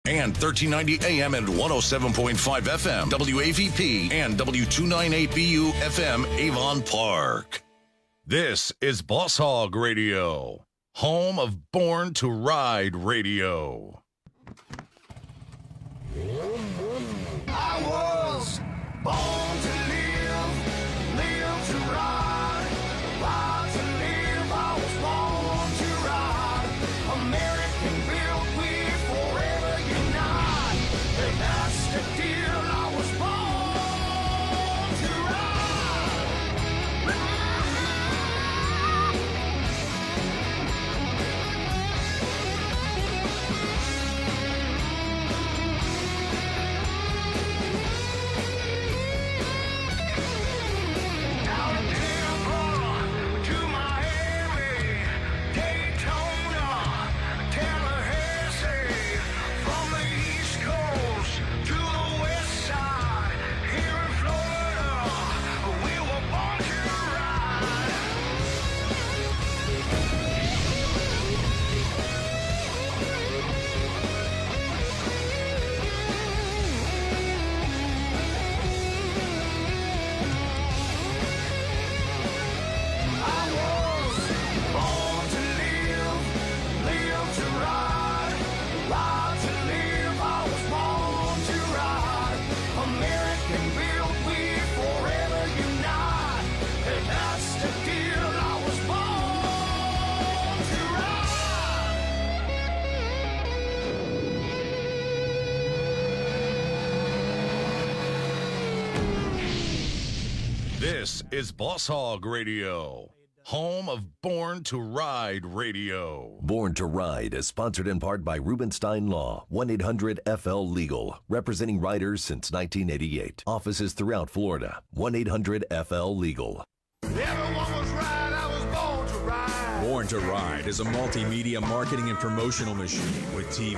and 1390 AM and 107.5 FM, WAVP and W298BU FM, Avon Park. This is Boss Hogg Radio, home of Born to Ride Radio. I was born to live, live to ride, ride to live. I was born to ride. American built, we forever unite. And that's the deal. I was born to This is Boss Hogg Radio, home of Born to Ride Radio. Born to Ride is sponsored in part by Rubenstein Law, 1-800-FL-LEGAL, representing riders since 1988. Offices throughout Florida, 1-800-FL-LEGAL. everyone was right. I was born to ride. Born to Ride is a multimedia marketing and promotional machine with TV,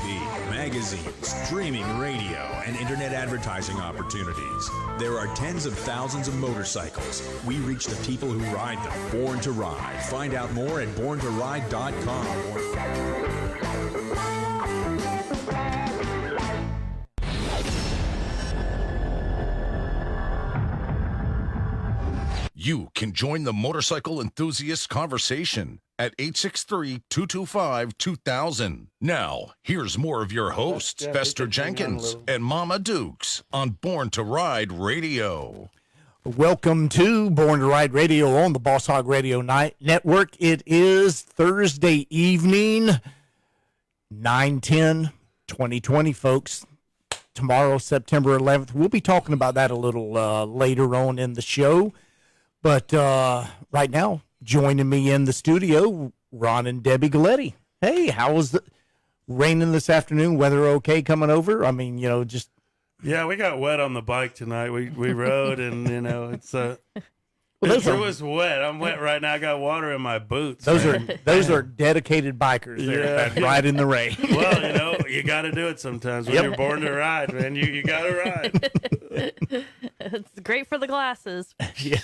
magazines, streaming radio, and internet advertising opportunities. There are tens of thousands of motorcycles. We reach the people who ride them. Born to Ride. Find out more at borntoride.com. You can join the motorcycle enthusiast conversation at 863-225-2000. Now, here's more of your hosts, Fester Jenkins and Mama Dukes on Born to Ride Radio. Welcome to Born to Ride Radio on the Boss Hogg Radio Network. It is Thursday evening, 9/10/2020, folks. Tomorrow, September 11th. We'll be talking about that a little later on in the show. But right now, joining me in the studio, Ron and Debbie Galletti. Hey, how was the raining this afternoon? Weather okay coming over? I mean, just... Yeah, we got wet on the bike tonight. We rode, and, it's... it was wet. I'm wet right now. I got water in my boots. Those are dedicated bikers there that ride in the rain. Well, you got to do it sometimes when you're born to ride, man. You got to ride. It's great for the glasses. Yeah.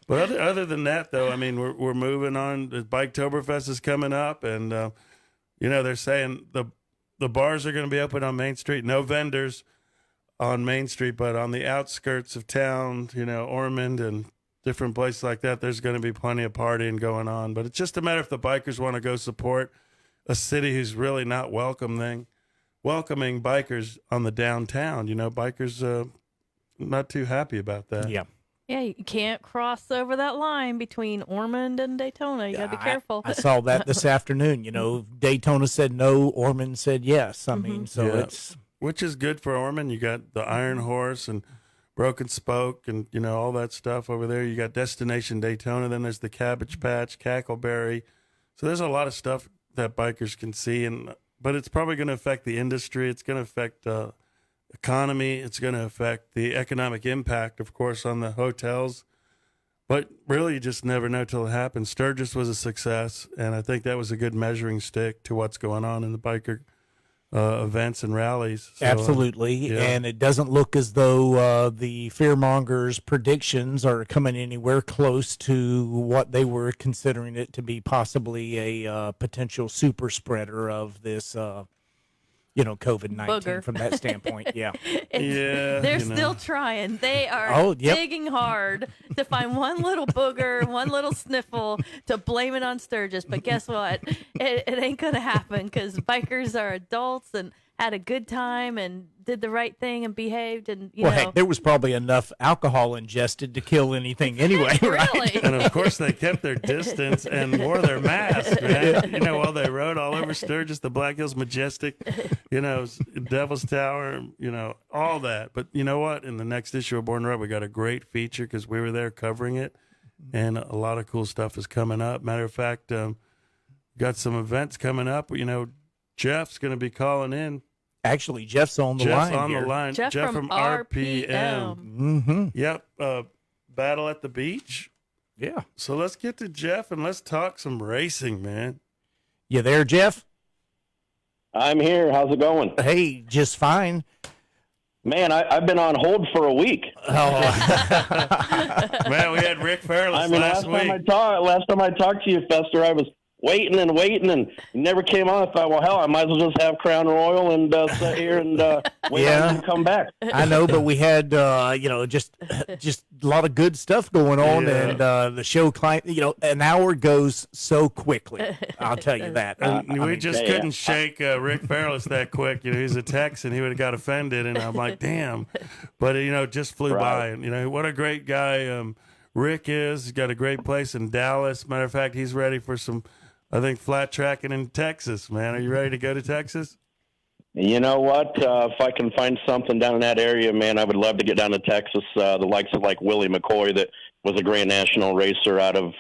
But other than that, though, I mean, we're moving on. The Biketoberfest is coming up, and they're saying the bars are going to be open on Main Street. No vendors on Main Street, but on the outskirts of town, Ormond and different places like that, there's going to be plenty of partying going on. But it's just a matter if the bikers want to go support a city who's really not welcoming bikers on the downtown. Bikers not too happy about that. Yeah. Yeah, you can't cross over that line between Ormond and Daytona. You got to be careful. I saw that this afternoon. Daytona said no, Ormond said yes. I mean, it's... Which is good for Ormond. You got the Iron Horse and Broken Spoke and, all that stuff over there. You got Destination Daytona. Then there's the Cabbage Patch, Cackleberry. So there's a lot of stuff that bikers can see. But it's probably going to affect the industry. It's going to affect economy. It's going to affect the economic impact, of course, on the hotels. But really, you just never know till it happens. Sturgis was a success, and I think that was a good measuring stick to what's going on in the biker events and rallies. So, absolutely. And it doesn't look as though the fearmongers' predictions are coming anywhere close to what they were considering it to be, possibly a potential super spreader of this COVID-19 Booger. from that standpoint. Yeah. Yeah, They're you know. still trying. They are Oh, yep. digging hard to find one little booger, one little sniffle to blame it on Sturgis. But guess what? It ain't going to happen because bikers are adults and had a good time and did the right thing and behaved. And, you Well, know. heck, there was probably enough alcohol ingested to kill anything anyway, right? Really? And of course, they kept their distance and wore their mask, man. While they rode all over Sturgis, the Black Hills Majestic, Devil's Tower, all that. But you know what? In the next issue of Born to Ride, we got a great feature because we were there covering it, and a lot of cool stuff is coming up. Matter of fact, got some events coming up. Jeff's going to be calling in. Actually, Jeff's on the line. Jeff's on here. the line. Jeff from RPM. Mm-hmm. Yep. Battle at the Beach. Yeah. So let's get to Jeff and let's talk some racing, man. You there, Jeff? I'm here. How's it going? Hey, just fine. Man, I've been on hold for a week. Oh, Man, we had Rick Fairless I mean, last week. last time I talked to you, Fester, I was waiting and you never came on. I thought, well, hell, I might as well just have Crown Royal and sit here and wait on you to come back. I know, but we had just a lot of good stuff going on, Yeah. and the show client, an hour goes so quickly. I'll tell you that. We just yeah, couldn't yeah. shake Rick Fairless that quick. He's a Texan. He would have got offended, and I'm like, damn. But it just flew by. And what a great guy Rick is. He's got a great place in Dallas. Matter of fact, he's ready for some, I think, flat tracking in Texas. Man, are you ready to go to Texas? You know what? If I can find something down in that area, man, I would love to get down to Texas. The likes of Willie McCoy, that was a Grand National racer out of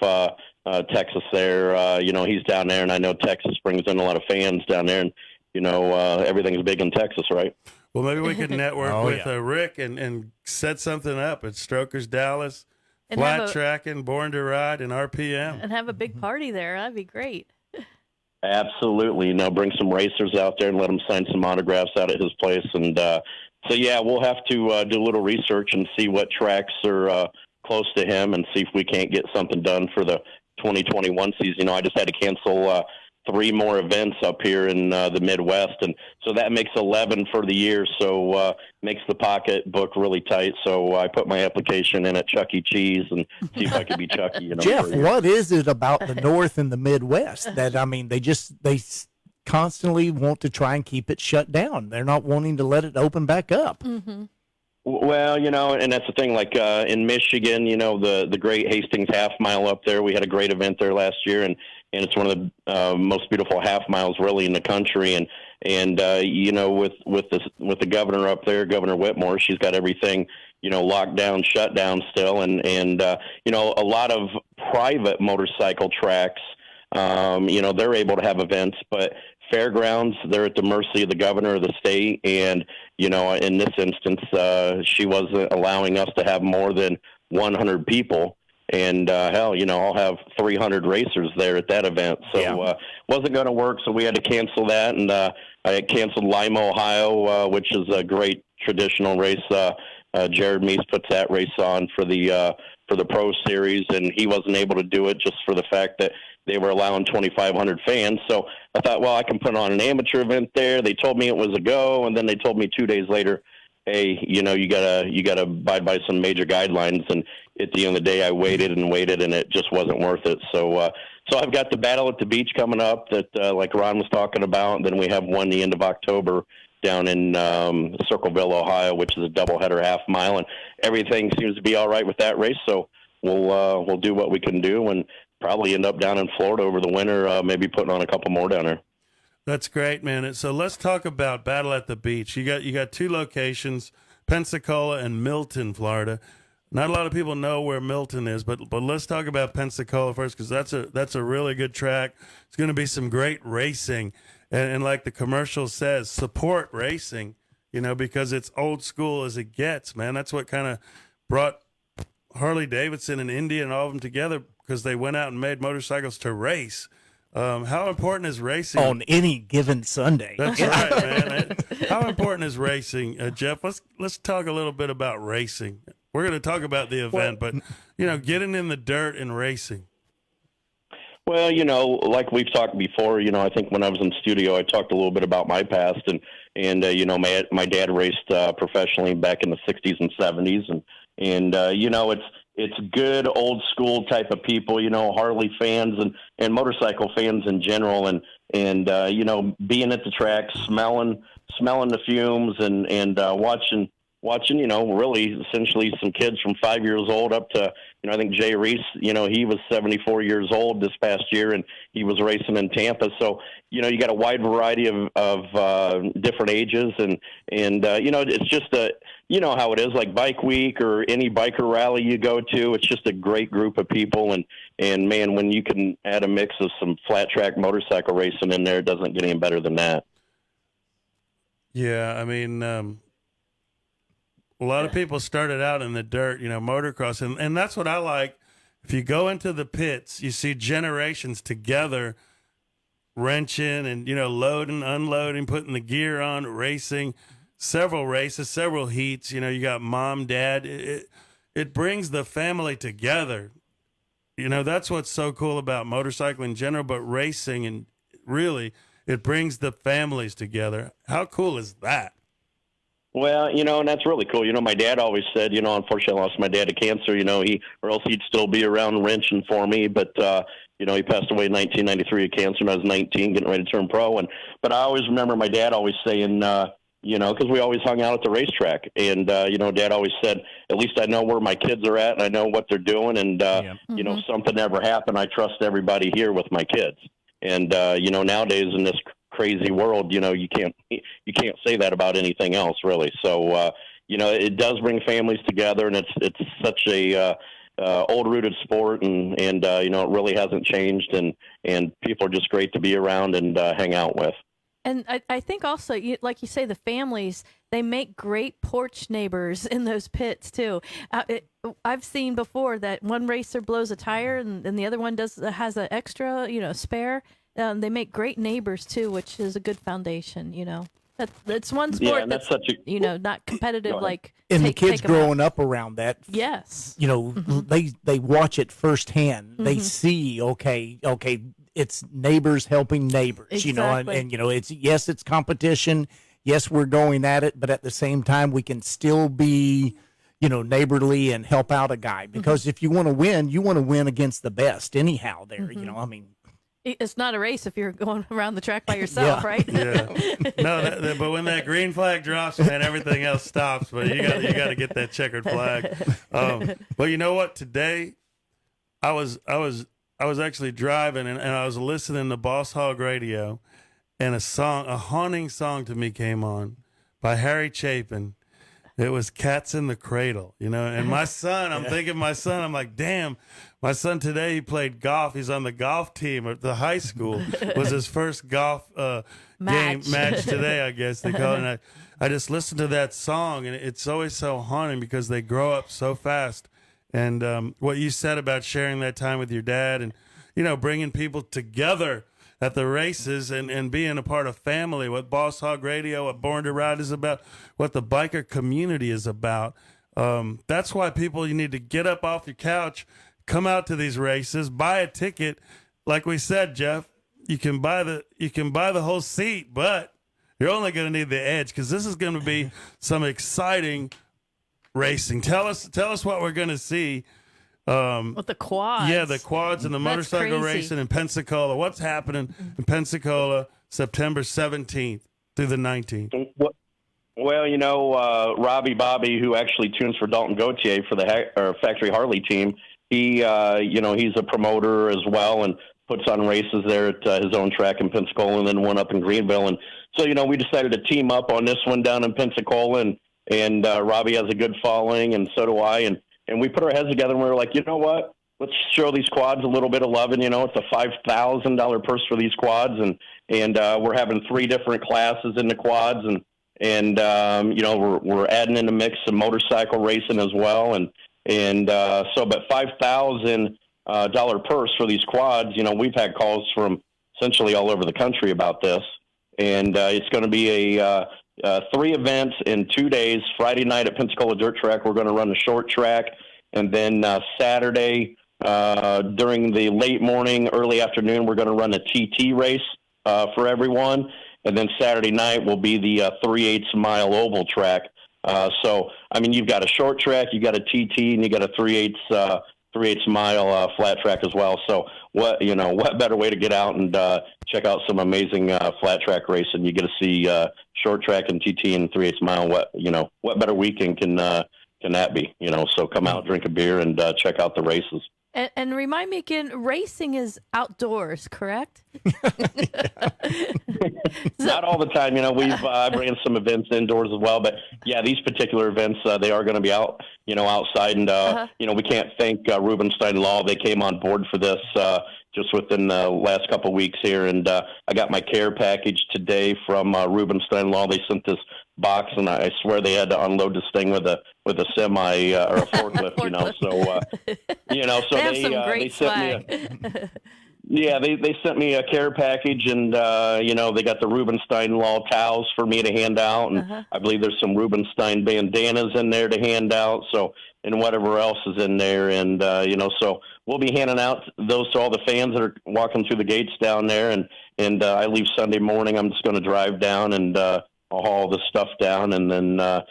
Texas there. He's down there, and I know Texas brings in a lot of fans down there, and, everything's big in Texas, right? Well, maybe we could network Oh, with yeah. Rick and set something up at Strokers Dallas, And flat have a- tracking, Born to Ride, and RPM. and have a big party there. That'd be great. Absolutely. Bring some racers out there and let them sign some autographs out at his place. And we'll have to do a little research and see what tracks are close to him and see if we can't get something done for the 2021 season. I just had to cancel 3 more events up here in the Midwest, and so that makes 11 for the year, so makes the pocketbook really tight. So I put my application in at Chuck E. Cheese and see if I could be Chucky. Jeff, for a year. what is it about the North and the Midwest that, they constantly want to try and keep it shut down? They're not wanting to let it open back up. Well, and that's the thing, in Michigan, the great Hastings half mile up there, we had a great event there last year, and it's one of the most beautiful half miles really in the country. And with the governor up there, Governor Whitmore, she's got everything, locked down, shut down still. And a lot of private motorcycle tracks, they're able to have events, but fairgrounds, they're at the mercy of the governor of the state. And, in this instance, she wasn't allowing us to have more than 100 people. And I'll have 300 racers there at that event. So wasn't going to work, so we had to cancel that. And I had canceled Lima, Ohio, which is a great traditional race. Jared Meese puts that race on for the Pro Series, and he wasn't able to do it just for the fact that they were allowing 2,500 fans. So I thought, well, I can put on an amateur event there. They told me it was a go, and then they told me 2 days later, hey, you gotta abide by some major guidelines. And at the end of the day, I waited, and it just wasn't worth it. So I've got the Battle at the Beach coming up that, like Ron was talking about. Then we have one the end of October down in Circleville, Ohio, which is a doubleheader half mile, and everything seems to be all right with that race. So we'll do what we can do, and probably end up down in Florida over the winter, maybe putting on a couple more down there. That's great, man. So let's talk about Battle at the Beach. You got 2 locations, Pensacola and Milton, Florida. Not a lot of people know where Milton is, but let's talk about Pensacola first, because that's a really good track. It's going to be some great racing, and like the commercial says, support racing. Because it's old school as it gets, man. That's what kind of brought Harley Davidson and Indy and all of them together, because they went out and made motorcycles to race. How important is racing On any given Sunday. That's right, man. How important is racing, Jeff? Let's talk a little bit about racing. We're going to talk about the event, but getting in the dirt and racing. Well, like we've talked before, I think when I was in the studio, I talked a little bit about my past, and my dad raced professionally back in the '60s and '70s, and it's good old school type of people, Harley fans and motorcycle fans in general, and being at the track, smelling the fumes, and watching, really essentially some kids from 5 years old up to, I think Jay Reese, he was 74 years old this past year, and he was racing in Tampa. So, you got a wide variety of different ages, and it's just how it is, like Bike Week or any biker rally you go to. It's just a great group of people, and man, when you can add a mix of some flat track motorcycle racing in there, it doesn't get any better than that. Yeah, I mean, a lot of people started out in the dirt, motocross, and that's what I like. If you go into the pits, you see generations together, wrenching and, loading, unloading, putting the gear on, racing, several races, several heats. You got mom, dad. It brings the family together. That's what's so cool about motorcycling in general, but racing, and really, it brings the families together. How cool is that? Well, and that's really cool. My dad always said, unfortunately I lost my dad to cancer, or else he'd still be around wrenching for me. But, he passed away in 1993 of cancer when I was 19, getting ready to turn pro. But I always remember my dad always saying, because we always hung out at the racetrack. And, Dad always said, at least I know where my kids are at and I know what they're doing. And, something ever happened, I trust everybody here with my kids. And, nowadays in this crazy world, you can't say that about anything else, really. So it does bring families together, and it's such a old rooted sport, and it really hasn't changed, and people are just great to be around and hang out with. And I think also, like you say, the families, they make great porch neighbors in those pits too. I've seen before that one racer blows a tire and the other one has an extra, spare. They make great neighbors too, which is a good foundation. That's one sport that's such a, not competitive like. And the kids growing up around that, yes, they watch it firsthand. They see, okay, it's neighbors helping neighbors, exactly. and it's competition. Yes, we're going at it, but at the same time, we can still be, neighborly and help out a guy, because if you want to win against the best anyhow there, It's not a race if you're going around the track by yourself, right? Yeah. No, but when that green flag drops, man, everything else stops. But you got to get that checkered flag. But you know what? Today, I was actually driving and I was listening to Boss Hogg Radio, and a haunting song to me came on by Harry Chapin. It was Cats in the Cradle, and my son, I'm like, damn, my son today, he played golf. He's on the golf team at the high school. It was his first golf match today, I guess they call it. And I just listened to that song, and it's always so haunting because they grow up so fast. And what you said about sharing that time with your dad and, bringing people together at the races and being a part of family, what Boss Hogg Radio, what Born to Ride is about, what the biker community is about. That's why you need to get up off your couch, come out to these races, buy a ticket. Like we said, Jeff, you can buy the whole seat, but you're only going to need the edge, because this is going to be some exciting racing. Tell us what we're going to see. With the quads. Yeah, the quads and the motorcycle racing in Pensacola. What's happening in Pensacola September 17th through the 19th? Well, Robbie Bobby, who actually tunes for Dalton Gauthier for the Factory Harley team, he, he's a promoter as well and puts on races there at his own track in Pensacola, and then one up in Greenville. And so, we decided to team up on this one down in Pensacola, and Robbie has a good following, and so do I. And we put our heads together, and we were like, you know what? Let's show these quads a little bit of love. And, it's a $5,000 purse for these quads. And we're having 3 different classes in the quads. And we're adding in a mix of motorcycle racing as well. But $5,000 purse for these quads, we've had calls from essentially all over the country about this. And it's going to be a 3 events in 2 days. Friday night at Pensacola Dirt Track, we're going to run the short track. And then Saturday, During the late morning, early afternoon, we're going to run a TT race for everyone. And then Saturday night will be the 3/8 mile oval track. So, I mean, you've got a short track, you got a TT, and you got a 3/8 mile flat track as well. So, what better way to get out and check out some amazing flat track racing? You get to see short track and TT and 3/8 mile. What better weekend can that be? So come out, drink a beer, and check out the races. And remind me again, racing is outdoors, correct? Not all the time. We've ran some events indoors as well, but yeah, these particular events, they are going to be outside. And, we can't thank Rubenstein Law. They came on board for this just within the last couple of weeks here. And I got my care package today from Rubenstein Law. They sent this box, and I swear they had to unload this thing with a semi or a forklift, So they have some great they sent swag. me yeah, they sent me a care package, and they got the Rubenstein Law towels for me to hand out, and I believe there's some Rubenstein bandanas in there to hand out. So, and whatever else is in there, and so we'll be handing out those to all the fans that are walking through the gates down there, and I leave Sunday morning. I'm just going to drive down and I'll haul this stuff down, and then I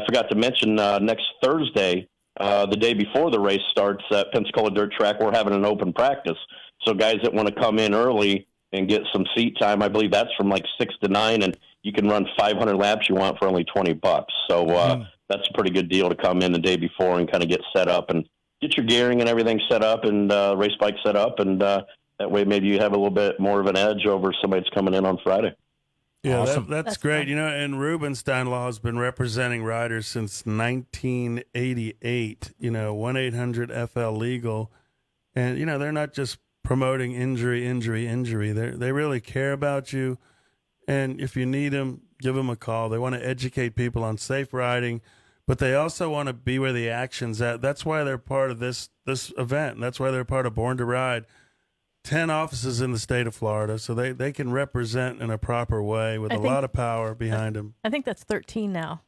forgot to mention next Thursday, the day before the race starts at Pensacola Dirt Track, we're having an open practice. So guys that want to come in early and get some seat time, I believe that's from like 6 to 9, and you can run 500 laps you want for only $20. So that's a pretty good deal to come in the day before and kind of get set up and get your gearing and everything set up and race bike set up, and that way maybe you have a little bit more of an edge over somebody that's coming in on Friday. Yeah, Awesome. that's great. Fun. And Rubenstein Law has been representing riders since 1988, 1-800-FL-LEGAL. And, they're not just promoting injury. They really care about you. And if you need them, give them a call. They want to educate people on safe riding, but they also want to be where the action's at. That's why they're part of this event. That's why they're part of Born to Ride. 10 offices in the state of Florida, so they can represent in a proper way with a lot of power behind them. I think that's 13 now.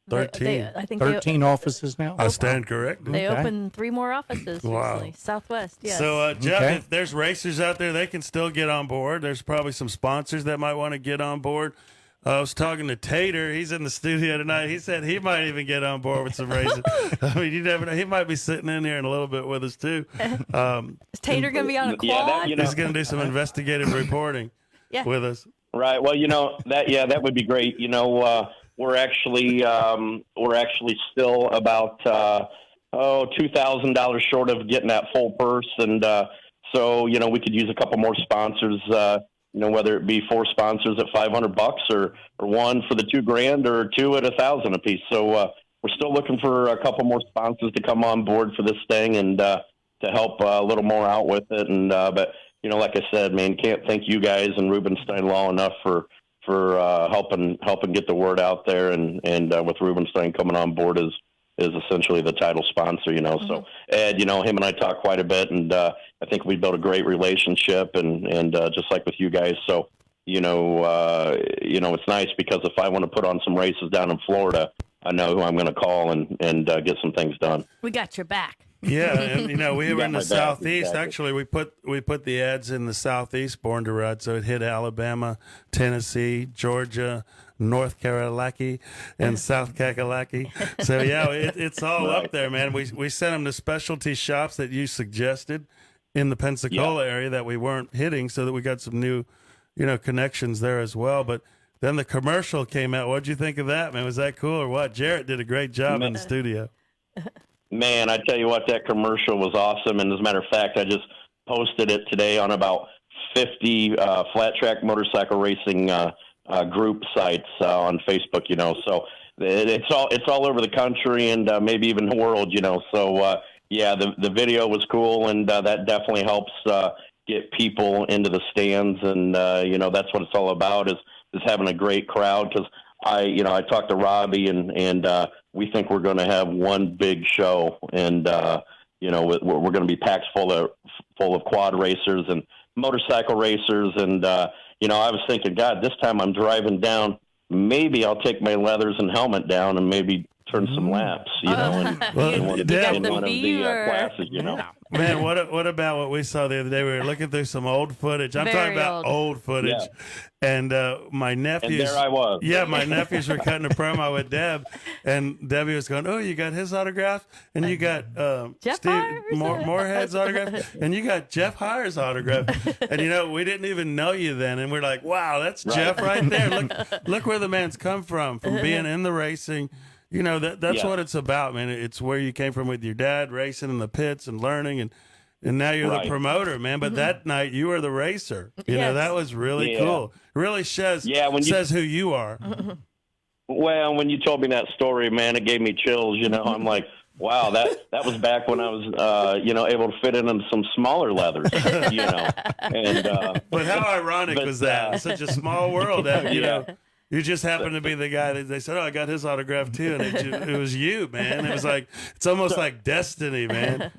13. I think 13 offices now? I stand corrected. They Okay. opened 3 more offices recently. Southwest, yes. So, Jeff, Okay. if there's racers out there, they can still get on board. There's probably some sponsors that might want to get on board. I was talking to Tater. He's in the studio tonight. He said he might even get on board with some races. I mean, you never know. He might be sitting in here in a little bit with us, too. Is Tater going to be on a Yeah, quad? He's going to do some investigative reporting with us. Right. Well, that would be great. We're actually still about $2,000 short of getting that full purse, and so we could use a couple more sponsors. Whether it be 4 sponsors at $500 or one for the $2,000 or 2 at $1,000 a piece. So we're still looking for a couple more sponsors to come on board for this thing and to help a little more out with it. And but like I said, man, can't thank you guys and Rubenstein Law enough for helping get the word out there. And with Rubenstein coming on board is essentially the title sponsor. So Ed, him and I talk quite a bit, and I think we built a great relationship, and just like with you guys. So, it's nice because if I want to put on some races down in Florida, I know who I'm going to call and get some things done. We got your back. Yeah, and we were in the my back, southeast. exactly. Actually, we put the ads in the southeast, Born to Ride, so it hit Alabama, Tennessee, Georgia, North Carolina, and South Kakalaki. So yeah, it's all up there, man. We sent them to specialty shops that you suggested in the Pensacola area that we weren't hitting, so that we got some new, connections there as well. But then the commercial came out. What'd you think of that, man? Was that cool or what? Jarrett did a great job in the studio. Man, I tell you what, that commercial was awesome. And as a matter of fact, I just posted it today on about 50 flat track motorcycle racing group sites on Facebook. So it's all over the country and maybe even the world. So yeah, the video was cool, and that definitely helps get people into the stands. And that's what it's all about is having a great crowd. Because I talked to Robbie, and we think we're going to have one big show, and we're going to be packed full of quad racers and motorcycle racers. And I was thinking, God, this time I'm driving down, maybe I'll take my leathers and helmet down and maybe turn some laps, and Well, in one of Dad, the classes, Man, what about what we saw the other day? We were looking through some old footage. I'm Very talking about old footage. Yeah. And my nephews. And there I was. Yeah, my nephews were cutting a promo with Deb, and Debbie was going, "Oh, you got his autograph, and you got Jeff Steve Hires? Moorhead's autograph, and you got Jeff Hires' autograph." And we didn't even know you then, and we're like, "Wow, that's Jeff right there. Look where the man's come from being in the racing." That's what it's about, man. It's where you came from with your dad, racing in the pits and learning, and now you're the promoter, man. But that night you were the racer. That was really cool. It really says who you are. Well, when you told me that story, man, it gave me chills. I'm like, wow, that was back when I was, able to fit in some smaller leathers, And but how ironic was that? Such a small world, You just happened to be the guy that they said, "Oh, I got his autograph too," and it was you, man. It was like it's almost like destiny, man.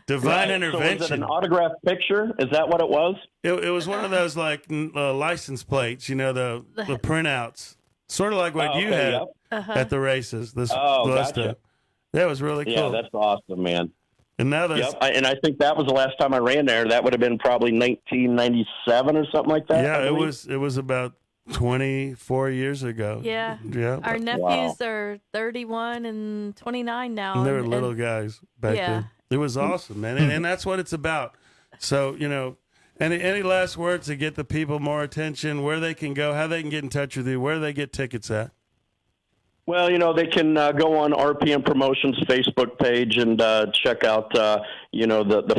Divine intervention. So was it an autograph picture? Is that what it was? It was one of those like license plates, the printouts, sort of like what you had at the races. Gotcha. That was really cool. Yeah, that's awesome, man. And now that's and I think that was the last time I ran there. That would have been probably 1997 or something like that. Yeah, it was about 24 years ago. Yeah. Yeah. Our nephews are 31 and 29 now. And they were little guys back then. It was awesome, man. And that's what it's about. So, any last words to get the people more attention, where they can go, how they can get in touch with you, where they get tickets at? Well, they can go on RPM Promotions Facebook page and check out, the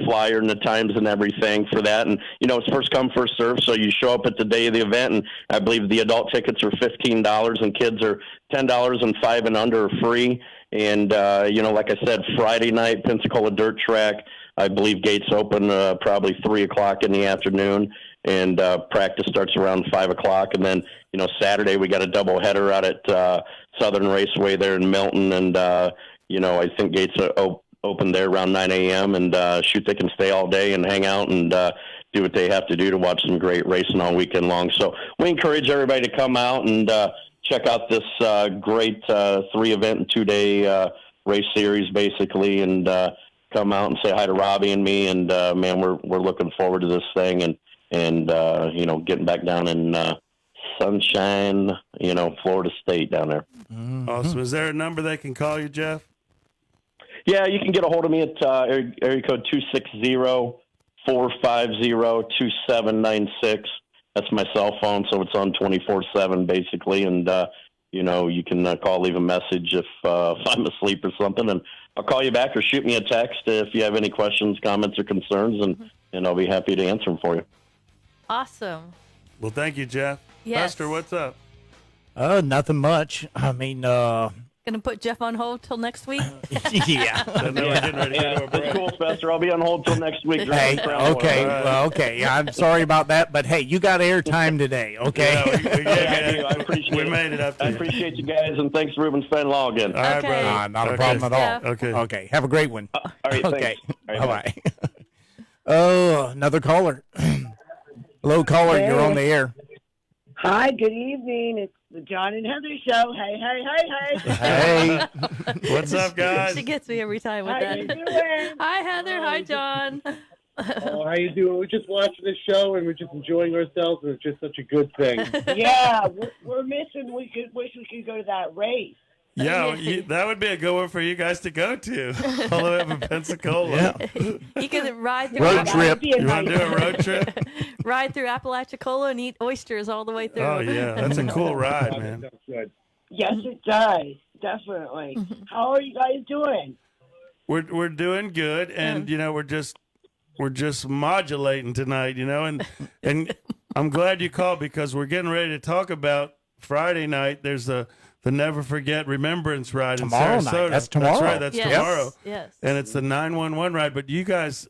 flyer and the times and everything for that. And, it's first come, first serve. So you show up at the day of the event, and I believe the adult tickets are $15 and kids are $10, and 5 and under are free. And, like I said, Friday night, Pensacola Dirt Track, I believe gates open probably 3 o'clock in the afternoon, and practice starts around 5 o'clock. And then, Saturday we got a double header out at Southern Raceway there in Milton, and I think gates are open there around 9 a.m. and they can stay all day and hang out and do what they have to do to watch some great racing all weekend long. So we encourage everybody to come out and check out this great 3-event and 2-day race series, basically, and come out and say hi to Robbie and me. And man, we're looking forward to this thing and getting back down in sunshine, Florida State down there. Awesome. Is there a number they can call you, Jeff? Yeah, you can get a hold of me at area code 260-450-2796. That's my cell phone, so it's on 24/7 basically. And you can call, leave a message if I'm asleep or something, and I'll call you back or shoot me a text if you have any questions, comments, or concerns, and I'll be happy to answer them for you. Awesome. Well, thank you, Jeff. Yes. Pastor, what's up? Nothing much. I mean, Gonna put Jeff on hold till next week. yeah. I know we're getting ready to go to a break. It's cool, Spencer. I'll be on hold till next week. Hey, okay, well, okay. I'm sorry about that, but hey, you got airtime today, okay? Yeah, I appreciate we made it up to I you. appreciate you guys, and thanks, Rubenstein Law again. All right, Okay. brother. Not a Okay. problem at all. Jeff. Okay. Okay, have a great one. All right, Okay, thanks. All right, bye-bye. Oh, another caller. Hello, caller, you're on the air. Hi, good evening. It's the John and Heather Show. Hey, hey, hey, hey. Hey. What's up, guys? She gets me every time with How that. you doing? Hi, Heather. Hi, John. Oh, how you doing? We're just watching the show and we're just enjoying ourselves, and it's just such a good thing. Yeah, we're missing. We wish we could go to that race. Yeah, that would be a good one for you guys to go to. All the way up in Pensacola. Yeah. You can ride through Road trip. You want to do a road trip? ride through Apalachicola and eat oysters all the way through. Oh, yeah. That's a cool ride, man. That sounds good. Yes, it does. Definitely. How are you guys doing? We're doing good, and we're just modulating tonight, and I'm glad you called because we're getting ready to talk about Friday night. There's the Never Forget Remembrance Ride Tomorrow in Sarasota. night. That's tomorrow. That's right. That's Yes. tomorrow. Yes. And it's the 911 ride. But you guys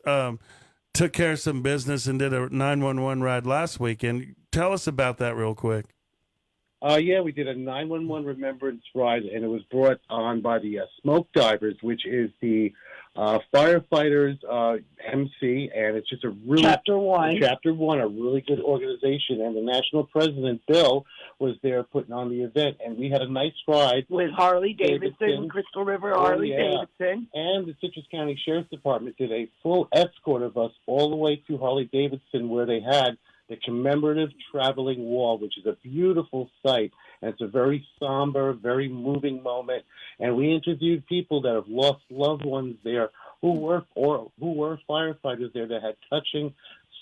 took care of some business and did a 911 ride last weekend. Tell us about that real quick. Yeah, we did a 911 Remembrance Ride, and it was brought on by the Smoke Divers, which is the firefighters MC, and it's just a really Chapter 1. Chapter 1, a really good organization. And the national president, Bill, was there putting on the event, and we had a nice ride With Harley Davidson, Crystal River Harley Davidson. And the Citrus County Sheriff's Department did a full escort of us all the way to Harley Davidson, where they had the commemorative traveling wall, which is a beautiful sight, and it's a very somber, very moving moment. And we interviewed people that have lost loved ones there who were firefighters there that had touching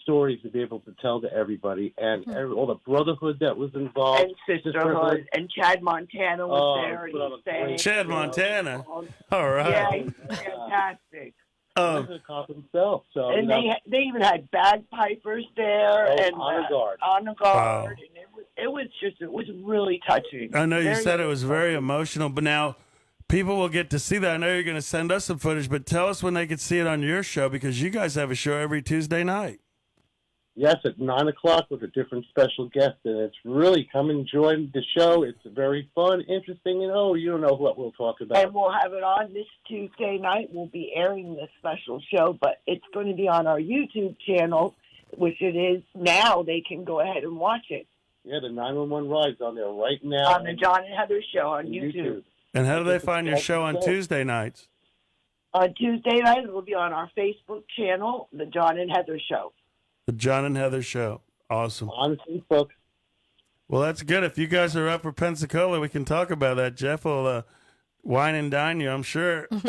stories to be able to tell to everybody, and all the brotherhood that was involved, And sisterhood. And Chad Montana was there. And he sang. Chad Montana. All right. Yeah, he's fantastic. He was a cop himself. So, And they even had bagpipers there and honor guard. honor guard, and it was really touching. I know you Very said it was very emotional, but now people will get to see that. I know you're going to send us some footage, but tell us when they can see it on your show, because you guys have a show every Tuesday night. Yes, at 9 o'clock with a different special guest, and it's really come and join the show. It's very fun, interesting, and you don't know what we'll talk about. And we'll have it on this Tuesday night. We'll be airing this special show, but it's going to be on our YouTube channel, which it is now. They can go ahead and watch it. Yeah, the 911 ride's on there right now. On the John and Heather Show on YouTube. And how do they find your show on Tuesday nights? On Tuesday night, it will be on our Facebook channel, the John and Heather Show. The John and Heather Show. Awesome. On Facebook. Well, that's good. If you guys are up for Pensacola, we can talk about that. Jeff will wine and dine you, I'm sure. Jeff,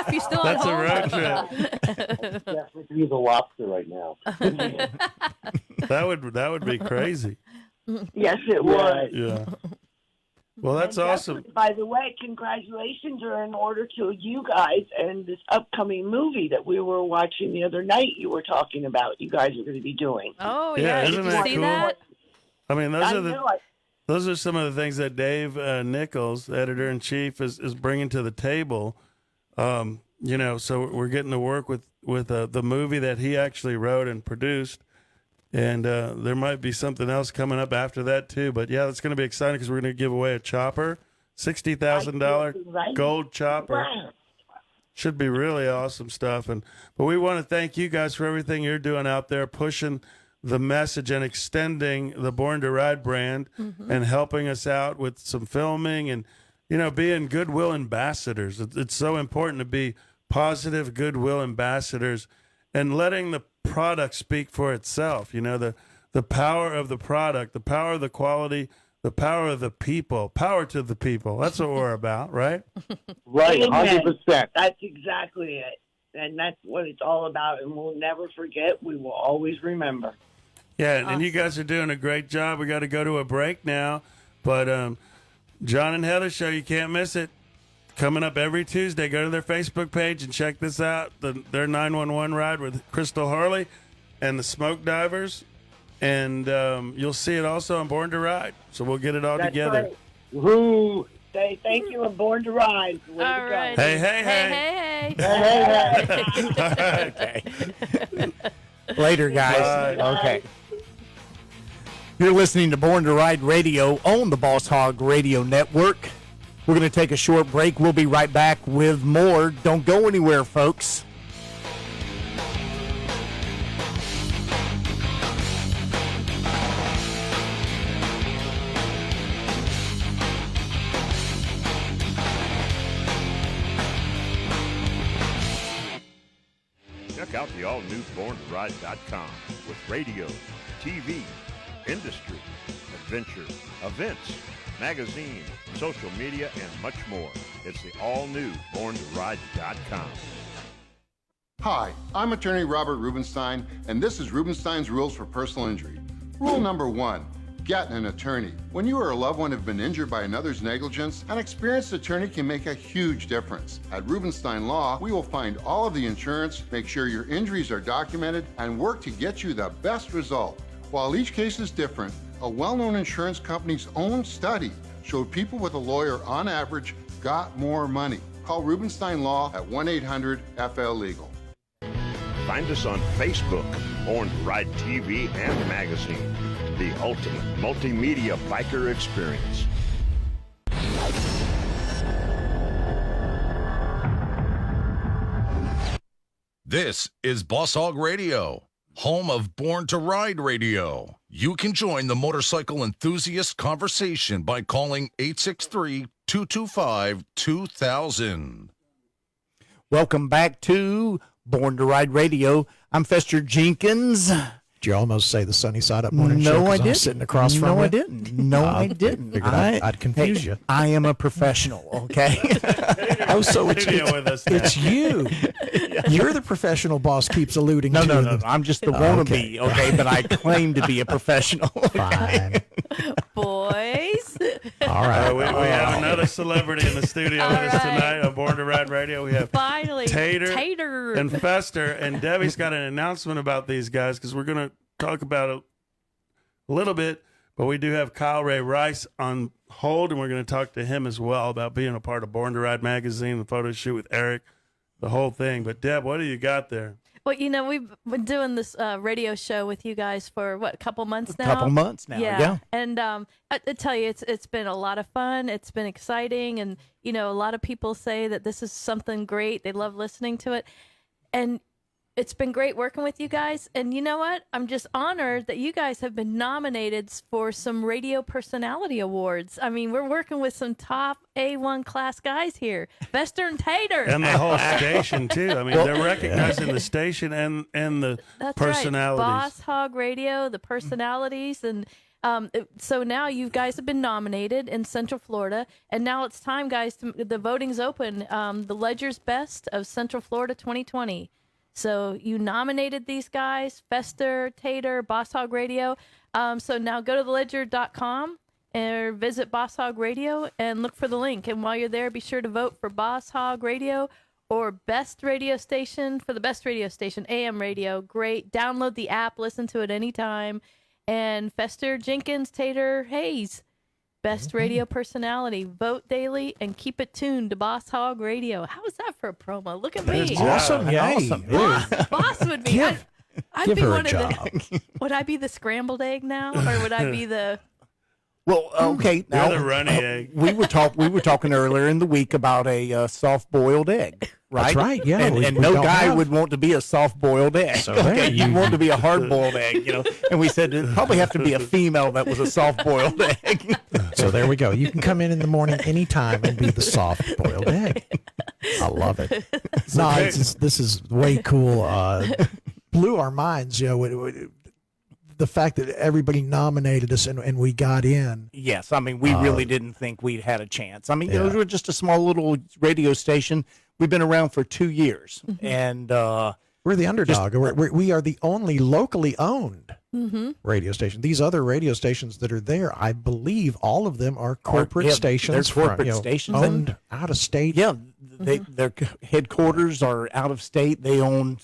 you still on That's hold? a road trip. Yeah, we can use a lobster right now. That would be crazy. Yes, it was. Yeah. Well, that's And awesome. by the way, congratulations are in order to you guys and this upcoming movie that we were watching the other night. You were talking about. You guys are going to be doing. Oh Yeah, yeah, isn't did you that see cool? that? I mean, I those are some of the things that Dave Nichols, editor in chief, is bringing to the table. So we're getting to work with the movie that he actually wrote and produced. And there might be something else coming up after that, too. But, yeah, it's going to be exciting because we're going to give away a chopper, $60,000 gold chopper. Wow. Should be really awesome stuff. But we want to thank you guys for everything you're doing out there, pushing the message and extending the Born to Ride brand and helping us out with some filming and, being goodwill ambassadors. It's so important to be positive goodwill ambassadors and letting the product speak for itself. The power of the product, the power of the quality, the power of the people, power to the people. That's what we're about, right? Right, Amen. 100%. That's exactly it. And that's what it's all about. And we'll never forget. We will always remember. Yeah, and you guys are doing a great job. We got to go to a break now. But John and Heather Show, you can't miss it. Coming up every Tuesday. Go to their Facebook page and check this out. Their 911 ride with Crystal Harley and the Smoke Divers. And you'll see it also on Born to Ride. So we'll get it all That's together. right. Woo! Say thank you and Born to Ride. Way All to right. go. Hey, hey, Hey. Okay. Later, guys. Bye. Okay. You're listening to Born to Ride Radio on the Boss Hogg Radio Network. We're going to take a short break. We'll be right back with more. Don't go anywhere, folks. Check out the all-new BornToRide.com with radio, TV, industry, adventure, events, magazine, social media, and much more. It's the all-new BornToRide.com. Hi, I'm attorney Robert Rubenstein, and this is Rubenstein's Rules for Personal Injury. Rule number 1, get an attorney. When you or a loved one have been injured by another's negligence, an experienced attorney can make a huge difference. At Rubenstein Law, we will find all of the insurance, make sure your injuries are documented, and work to get you the best result. While each case is different, a well-known insurance company's own study showed people with a lawyer on average got more money. Call Rubenstein Law at 1-800-FL-LEGAL. Find us on Facebook, Born to Ride TV and magazine. the ultimate multimedia biker experience. This is Boss Hogg Radio, home of Born to Ride Radio. You can join the motorcycle enthusiast conversation by calling 863-225-2000. Welcome back to Born to Ride Radio. I'm Fester Jenkins. Did you almost say the Sunny Side Up morning show? No, I didn't. Sitting across from you. No, I didn't. No, I didn't. Figured I'd confuse you. I am a professional, okay? Oh, so it's with us now. it's you. You're the professional boss keeps alluding to. No. I'm just the wannabe, okay? But I claim to be a professional. Fine. Boys. All right. We have another celebrity in the studio with us tonight on Born to Ride Radio. We have Finally. Tater and Fester, and Debbie's got an announcement about these guys because we're going to talk about it a little bit, but we do have Kyle Ray Rice on hold, and we're going to talk to him as well about being a part of Born to Ride magazine, the photo shoot with Eric, the whole thing. But Deb, what do you got there? Well, we've been doing this radio show with you guys for a couple months now. Couple months now, yeah. And I tell you, it's been a lot of fun. It's been exciting, and a lot of people say that this is something great. They love listening to it, and it's been great working with you guys. And you know what? I'm just honored that you guys have been nominated for some radio personality awards. I mean, we're working with some top A1 class guys here, Fester and Tater. And the whole station, too. I mean, they're recognizing the station and the That's personalities. Right. Boss Hogg Radio, the personalities. And so now you guys have been nominated in Central Florida. And now it's time, guys, the voting's open. The Ledger's Best of Central Florida 2020. So you nominated these guys, Fester, Tater, Boss Hogg Radio. So now go to theledger.com and visit Boss Hogg Radio and look for the link. And while you're there, be sure to vote for Boss Hogg Radio or Best Radio Station for the Best Radio Station, AM Radio. Great. Download the app. Listen to it anytime. And Fester, Jenkins, Tater, Hayes. Best radio personality. Vote daily and keep it tuned to Boss Hogg Radio. How is that for a promo? Look at me. Awesome. Yay. Awesome. Boss would be. Give I'd be her a one of job. the. Would I be the scrambled egg now, or would I be the? Well, okay. Now You're the runny egg. we were talking earlier in the week about a soft-boiled egg, right? That's right, yeah. And, We no don't guy have- would want to be a soft-boiled egg. So okay, there you you- want to be a hard-boiled egg, And we said it'd probably have to be a female that was a soft-boiled egg. So there we go. You can come in the morning anytime and be the soft boiled egg. I love it. No, this is way cool. Blew our minds, the fact that everybody nominated us and we got in. Yes, I mean, we really didn't think we'd had a chance. I mean, we're just a small little radio station. We've been around for 2 years, and we're the underdog. We are the only locally owned radio station. These other radio stations that are there, I believe all of them are corporate stations. They're corporate stations. Owned out of state. Yeah, their headquarters are out of state. They own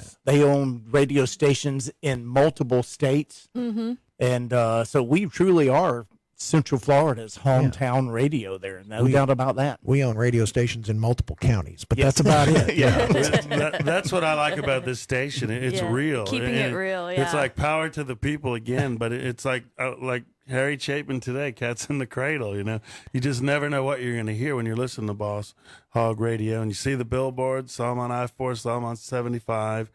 radio stations in multiple states, and so we truly are Central Florida's hometown radio. There, no doubt about that. We own radio stations in multiple counties, but that's about it. That's what I like about this station. It's real. Keeping it real, yeah. It's like power to the people again, but it's like Harry Chapin today, Cats in the Cradle, You just never know what you're going to hear when you're listening to Boss Hogg Radio. And you see the billboards, saw them on I-4, saw them on 75.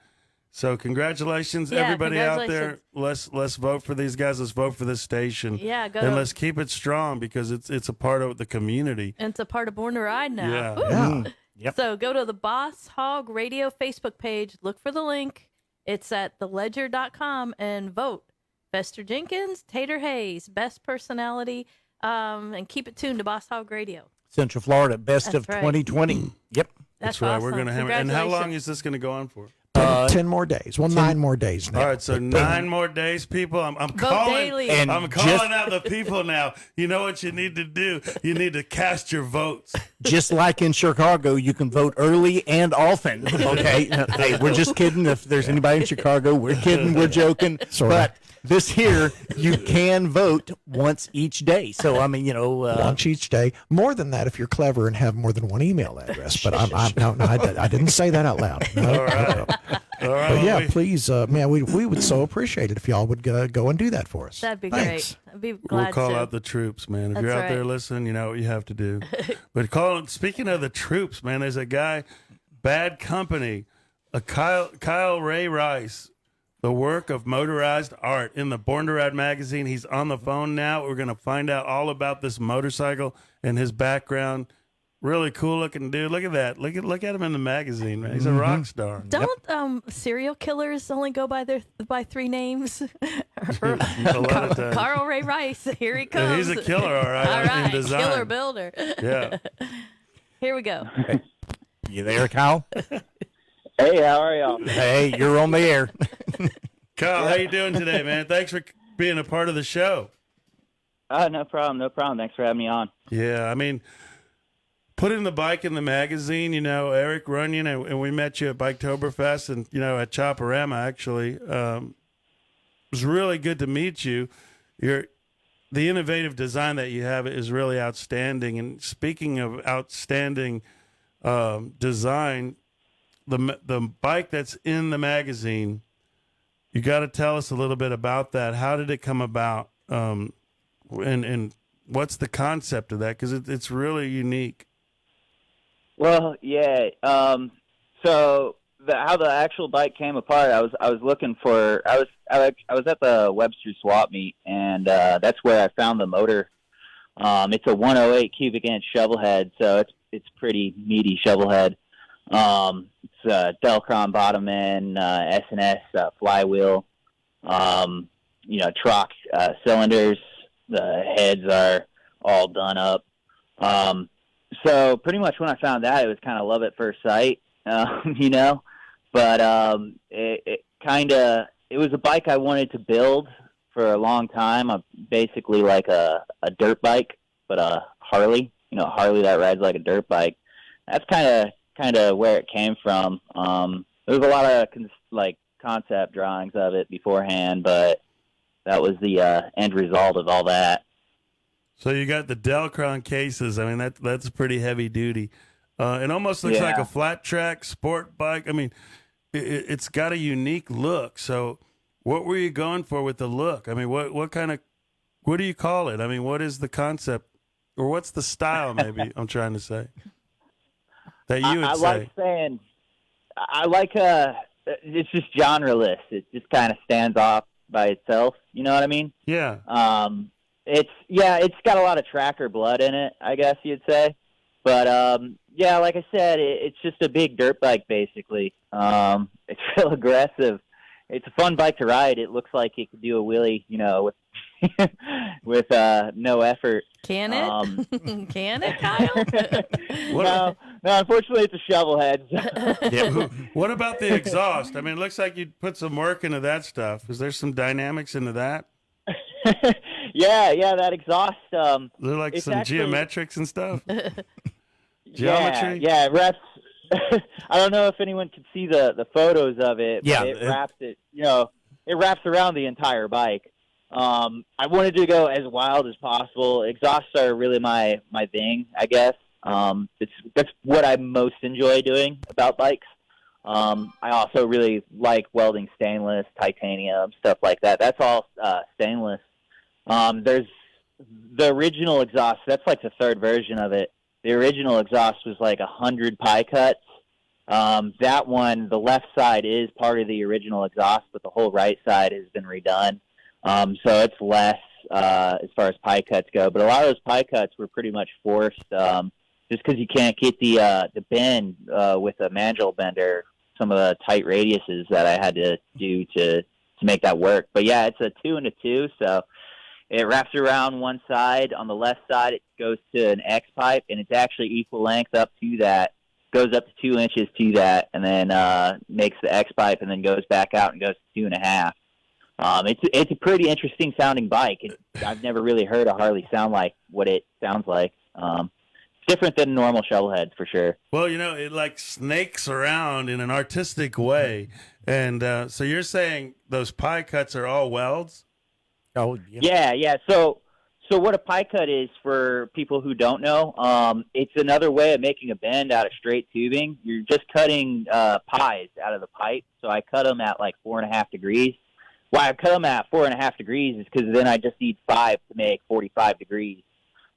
So congratulations, everybody out there. Let's vote for these guys. Let's vote for this station. Yeah, and let's keep it strong because it's a part of the community. And it's a part of Born to Ride now. Yeah. Yep. So go to the Boss Hogg Radio Facebook page. Look for the link. It's at theledger.com and vote. Fester Jenkins, Tater Hayes, best personality, and keep it tuned to Boss Hogg Radio. Central Florida, best That's of right. 2020. Yep. That's right. awesome. We're going to hammer. And how long is this going to go on for? 10 more days. Well, 9 more days now. All right, so 9 more days, people. I'm calling. daily. And I'm calling out the people now. You know what you need to do? You need to cast your votes. Just like in Chicago, you can vote early and often. Okay, hey, we're just kidding. If there's anybody in Chicago, we're kidding. We're joking. But this here, you can vote once each day. So I mean, once each day. More than that, if you're clever and have more than one email address. But I didn't say that out loud. No, All right. All right. But well, yeah, we- please, man, we would so appreciate it if y'all would go and do that for us. That'd be Thanks. great. I'd be glad We'll call to. out the troops, man. If That's you're out there right. listening, you know what you have to do. But speaking of the troops, man, there's a guy, Bad Company, a Kyle Ray Rice, the work of motorized art in the Born to Ride magazine. He's on the phone now. We're going to find out all about this motorcycle and his background. Really cool looking dude. Look at that. Look at him in the magazine, man. He's a rock star. Don't serial killers only go by three names? A lot of times. Carl Ray Rice, here he Yeah, comes. he's a killer, all right, All in right, design. killer builder. Yeah. Here we go. You there, Kyle? Hey, how are y'all? Hey, you're on the air. Kyle, how you doing today, man? Thanks for being a part of the show. No problem. Thanks for having me on. Yeah, I mean, putting the bike in the magazine, you know, Eric Runyon, and we met you at Biketoberfest and, you know, at Chopperama, actually. It was really good to meet you. The innovative design that you have is really outstanding. And speaking of outstanding design, the bike that's in the magazine, you got to tell us a little bit about that. How did it come about? And what's the concept of that? Because it's really unique. Well, yeah. So how the actual bike came apart, I was looking for. I was at the Webster Swap Meet, and that's where I found the motor. It's a 108 cubic inch shovel head, so it's pretty meaty shovel head. It's a Delcron bottom end, S&S flywheel, Troc cylinders. The heads are all done up. So pretty much when I found that, it was kind of love at first sight, you know. But it was a bike I wanted to build for a long time. Basically like a dirt bike, but a Harley, you know, a Harley that rides like a dirt bike. That's kind of where it came from. There was a lot of concept drawings of it beforehand, but that was the end result of all that. So you got the Delcron cases. I mean, that's pretty heavy duty. It almost looks like a flat track sport bike. I mean, it's got a unique look. So what were you going for with the look? I mean, what do you call it? I mean, what is the concept, or what's the style? Maybe I'm trying to say that you would say. It's just genreless. It just kind of stands off by itself. You know what I mean? Yeah. It's got a lot of tracker blood in it, I guess you'd say. But like I said, it's just a big dirt bike basically. It's real aggressive. It's a fun bike to ride. It looks like it could do a wheelie, you know, with no effort. Can it? Can it, Kyle? No, unfortunately, it's a shovel head. Yeah. What about the exhaust? I mean, it looks like you put some work into that stuff. Is there some dynamics into that? Yeah, that exhaust. They're like some geometrics and stuff. Geometry. Yeah, it wraps. I don't know if anyone can see the photos of it. Yeah, but it wraps it. You know, it wraps around the entire bike. I wanted to go as wild as possible. Exhausts are really my thing, I guess. That's what I most enjoy doing about bikes. I also really like welding stainless, titanium, stuff like that. That's all stainless. There's the original exhaust. That's like the third version of it. The original exhaust was like 100 pie cuts. That one, the left side is part of the original exhaust, but the whole right side has been redone. So it's less as far as pie cuts go. But a lot of those pie cuts were pretty much forced just because you can't get the bend with a mandrel bender, some of the tight radiuses that I had to do to make that work. But yeah, it's a 2 and a 2, so it wraps around one side. On the left side, it goes to an X pipe, and it's actually equal length up to that. Goes up to 2 inches to that, and then makes the X pipe, and then goes back out and goes to 2.5. It's a pretty interesting sounding bike. I've never really heard a Harley sound like what it sounds like. It's different than normal shovel heads for sure. Well, you know, it like snakes around in an artistic way. And so you're saying those pie cuts are all welds? Oh, Yeah. So So what a pie cut is, for people who don't know, it's another way of making a bend out of straight tubing. You're just cutting pies out of the pipe. So I cut them at like 4.5 degrees. Why I cut them at 4.5 degrees is because then I just need 5 to make 45 degrees,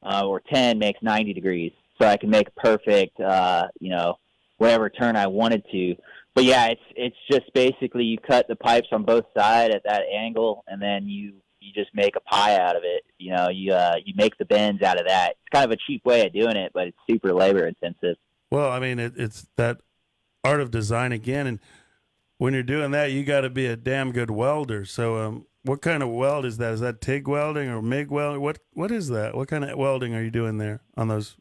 or 10 makes 90 degrees. So I can make a perfect, whatever turn I wanted to. But yeah, it's just basically you cut the pipes on both sides at that angle, and then you just make a pie out of it. You make the bends out of that. It's kind of a cheap way of doing it, but it's super labor intensive. Well, I mean, it's that art of design again, and when you're doing that, you got to be a damn good welder. So, what kind of weld is that? Is that TIG welding or MIG welding? What is that? What kind of welding are you doing there on those?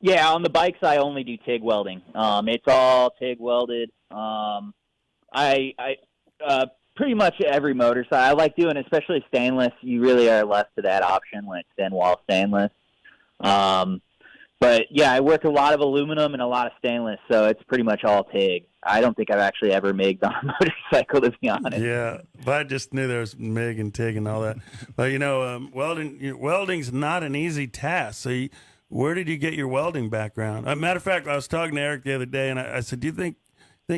Yeah, on the bikes, I only do TIG welding. It's all TIG welded. Pretty much every motorcycle. I like doing, especially stainless. You really are left to that option when it's thin wall stainless. But yeah, I work a lot of aluminum and a lot of stainless, so it's pretty much all TIG. I don't think I've actually ever MIG'd on a motorcycle, to be honest. Yeah, but I just knew there was MIG and TIG and all that. But welding's not an easy task. So where did you get your welding background? Matter of fact, I was talking to Eric the other day, and I said, "Do you think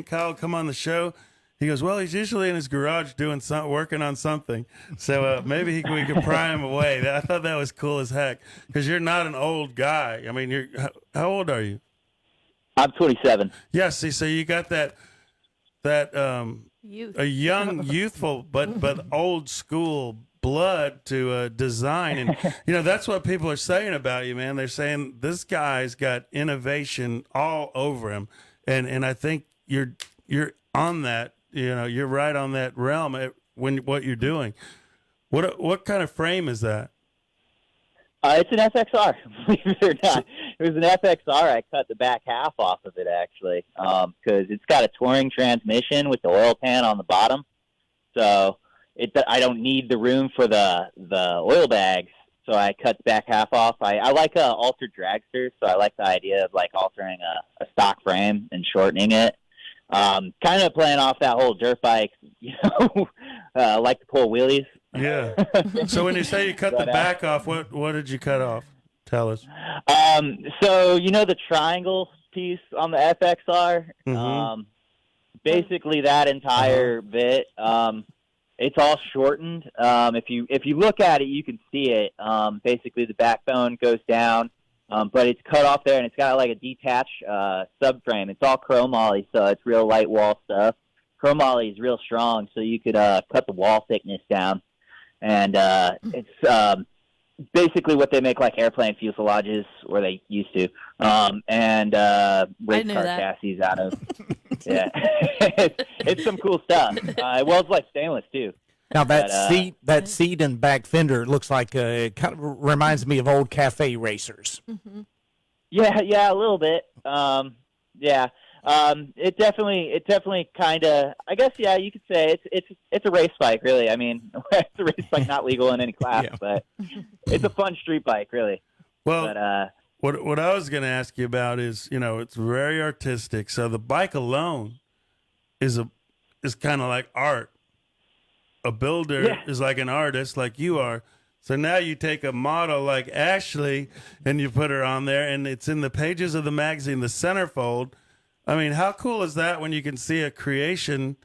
Kyle will come on the show?" He goes, "Well, he's usually in his garage working on something. So maybe we could pry him away." I thought that was cool as heck, because you're not an old guy. I mean, how old are you? I'm 27. Yeah, see, so you got that Youth. a young, youthful, but old school blood to design. And, that's what people are saying about you, man. They're saying this guy's got innovation all over him. And I think you're on that. You're right on that realm when what you're doing. What kind of frame is that? It's an FXR, believe it or not. It was an FXR. I cut the back half off of it, actually, because it's got a touring transmission with the oil pan on the bottom. So I don't need the room for the oil bags, so I cut the back half off. I like altered dragsters, so I like the idea of like altering a stock frame and shortening it. Kind of playing off that whole dirt bike, like to pull wheelies. Yeah. So when you say you cut the back off, what did you cut off? Tell us. So the triangle piece on the FXR, Mm-hmm. basically that entire bit, it's all shortened. If you look at it, you can see it. Basically the backbone goes down. But it's cut off there, and it's got like a detached subframe. It's all chromoly, so it's real light wall stuff. Chromoly is real strong, so you could cut the wall thickness down. And it's basically what they make like airplane fuselages, or they used to, and race car chassis out of. Yeah, it's some cool stuff. It welds like stainless too. Now that seat and back fender looks like it kind of reminds me of old cafe racers. Mm-hmm. Yeah, a little bit. Yeah, it definitely kind of. I guess you could say it's a race bike, really. I mean, it's a race bike, not legal in any class, but it's a fun street bike, really. Well, what I was going to ask you about is, it's very artistic. So the bike alone is kind of like art. A builder is like an artist, like you are. So now you take a model like Ashley and you put her on there, and it's in the pages of the magazine, the centerfold. I mean, how cool is that when you can see a creation,